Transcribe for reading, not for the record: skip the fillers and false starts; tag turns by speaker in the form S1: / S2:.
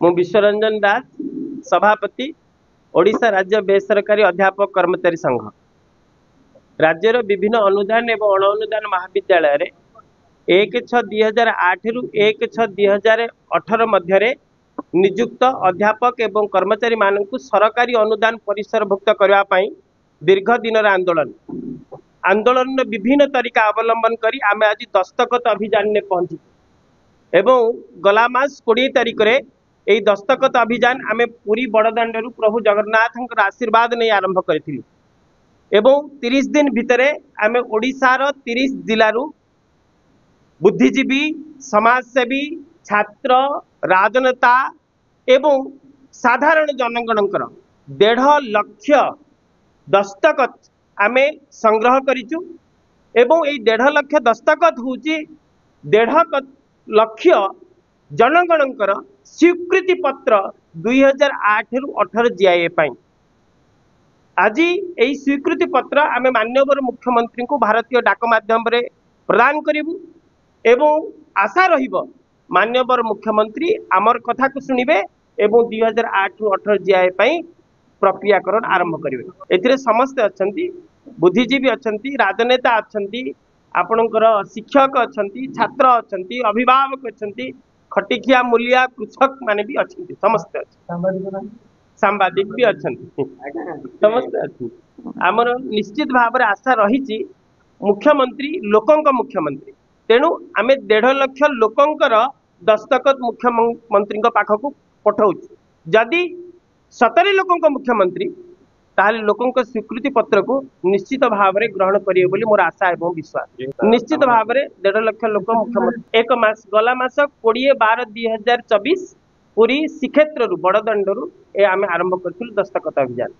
S1: मु विश्वरंजन दास सभापति ओडिशा राज्य बेसरकारी अध्यापक कर्मचारी संघ राज्यर विभिन्न अनुदान एवं अण अनुदान महाविद्यालय रे 1/6/2008 रु 1/6/2018 मध्य नियुक्त अध्यापक एवं कर्मचारी मानक सरकारी अनुदान परिसरभुक्त करने दीर्घ दिन आंदोलन विभिन्न तरीका अवलंबन करी आमे आज दस्तखत अभियान ने पहुंची एवं गला मास 20 तारिख रे यही दस्तखत अभियान आमे पूरी बड़दाण्डरू प्रभु जगन्नाथ आशीर्वाद नहीं आरंभ करिथिलु एवं 30 दिन भितरे आमे ओडिशार 30 जिलू बुद्धिजीवी समाजसेवी छात्र राजनेता एवं साधारण जनगणकर 1.5 लाख दस्तखत आमे संग्रह करिचु एवं यही 1.5 लाख दस्तखत होची 1.5 लाख जनगणकर स्वीकृति पत्र 2008 रु 18 जीआईए पाई आज यही स्वीकृति पत्र आमे माननीय मुख्यमंत्री को भारतीय डाक माध्यम रे प्रदान करिबु एवं आशा रहिबो माननीय मुख्यमंत्री आमर कथा को सुनिबे एवं 2008 रु 18 जीआईए पाई प्रक्रियाकरण आरंभ करिवे एथिरे समस्त अछंती बुद्धिजीवी अछंती राजनेता अछंती आपणकर शिक्षक अछंती छात्र अछंती अभिभावक अछंती खटिकिया मूलिया कृषक माने भी अछंती समस्त सांबादिक भी अछंती समस्त अछंती आमर निश्चित भाव आशा रही मुख्यमंत्री लोकंक मुख्यमंत्री तेणु आमे 1.5 लाख लोकंकर दस्तखत मुख्यमंत्री पाखक पठाउछु जदि 70 लोकंक मुख्यमंत्री ताहले लोकंक स्वीकृति पत्र को निश्चित भाव में ग्रहण करिए बोली मोर आशा एवं विश्वास निश्चित भाव में 1.5 लाख लोक मुख्यमंत्री एक मास गला मास 20/12/2024 पूरी श्रीक्षेत्र बड़दंड आम आरंभ कर दस्तखत अभियान।